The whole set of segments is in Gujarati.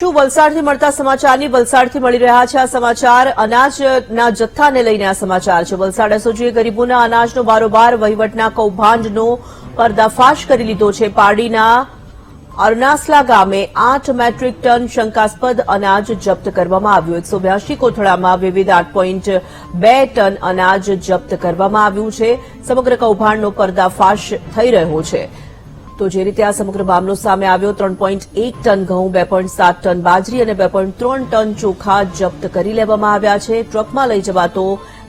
વલસાડથી મળતા સમાચારની વલસાડથી મળી રહ્યા છે આ સમાચાર અનાજના જથ્થાને લઈને આ સમાચાર છે। વલસાડ એસઓજીએ ગરીબોના અનાજનો બારોબાર વહીવટના કૌભાંડનો પર્દાફાશ કરી લીધો છે। પારડીના અરનાસલા ગામે 8 મેટ્રિક ટન શંકાસ્પદ અનાજ જપ્ત કરવામાં આવ્યું। 182 કોથળામાં વિવિધ 8.2 ટન અનાજ જપ્ત કરવામાં આવ્યું છે। સમગ્ર કૌભાંડનો પર્દાફાશ થઈ રહ્યો છે। તો જે રીતે આ સમગ્ર મામલો સામે આવ્યો 3.1 ટન ઘઉં 2.7 ટન બાજરી અને 2.3 ટન ચોખા જપ્ત કરી લેવામાં આવ્યા છે। ટ્રકમાં લઈ જવાતો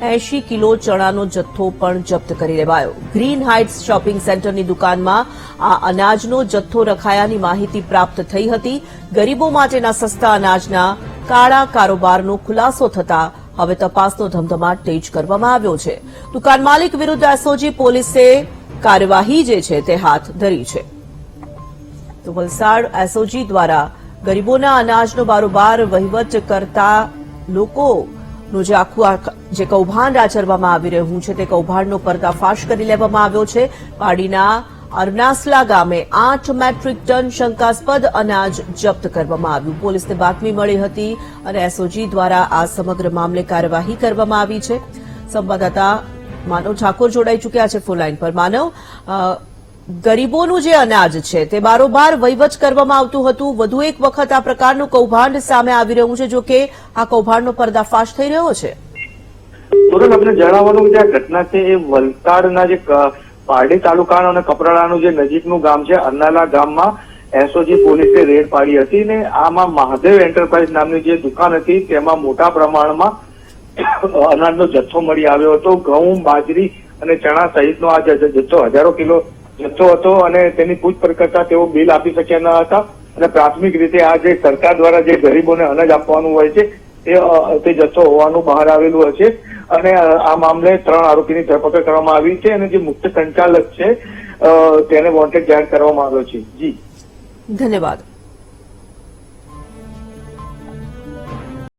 80 કિલો ચણાનો જથ્થો પણ જપ્ત કરી લેવાયો। ગ્રીન હાઇટ્સ શોપિંગ સેન્ટરની દુકાનમાં આ અનાજનો જથ્થો રખાયાની માહિતી પ્રાપ્ત થઈ હતી। ગરીબો માટેના સસ્તા અનાજના કાળા કારોબારનો ખુલાસો થતા હવે તપાસનો ધમધમાટ તેજ કરવામાં આવ્યો છે। દુકાન માલિક વિરુદ્ધ એસઓજી પોલીસે કાર્યવાહી જે છે તે હાથ ધરી છે। તો વલસાડ એસઓજી દ્વારા ગરીબોના અનાજનો બારોબાર વહીવટ કરતા લોકોનું જે આખું જે કૌભાંડ આચરવામાં આવી રહ્યું છે તે કૌભાંડનો પર્દાફાશ કરી લેવામાં આવ્યો છે। પાડીના અરનાસલા ગામે 8 મેટ્રિક ટન શંકાસ્પદ અનાજ જપ્ત કરવામાં આવ્યું। પોલીસને બાતમી મળી હતી અને એસઓજી દ્વારા આ સમગ્ર મામલે કાર્યવાહી કરવામાં આવી છે। સંવાદદાતા માનવ ઠાકોર જોડાઈ ચૂક્યા છે ફોન લાઈન પર। માનવ, ગરીબોનું જે અનાજ છે તે બારોબાર વહીવટ કરવામાં આવતું હતું, વધુ એક વખત આ પ્રકારનું કૌભાંડ સામે આવી રહ્યું છે, જો કે આ કૌભાંડનો પર્દાફાશ થઈ રહ્યો છે। તુરંત આપણે જણાવવાનું કે આ ઘટના છે એ વલસાડના જે પારડી તાલુકાનું અને કપરાડાનું જે નજીકનું ગામ છે અરનાલા ગામમાં એસઓજી પોલીસે રેડ પાડી હતી ને આમાં મહાદેવ એન્ટરપ્રાઇઝ નામની જે દુકાન હતી તેમાં મોટા પ્રમાણમાં અનાજનો જથ્થો મળી આવ્યો હતો। ઘઉં, બાજરી અને ચણા સહિતનો આ જથ્થો હજારો કિલો જથ્થો હતો અને તેની પૂછપરછ કરતા તેઓ બિલ આપી શક્યા ન હતા અને પ્રાથમિક રીતે આ જે સરકાર દ્વારા જે ગરીબોને અનાજ આપવાનું હોય છે તે જથ્થો હોવાનું બહાર આવેલું હશે અને આ મામલે 3 આરોપીની ધરપકડ કરવામાં આવી છે અને જે મુખ્ય સંચાલક છે તેને વોન્ટેડ જાહેર કરવામાં આવ્યો છે। જી, ધન્યવાદ।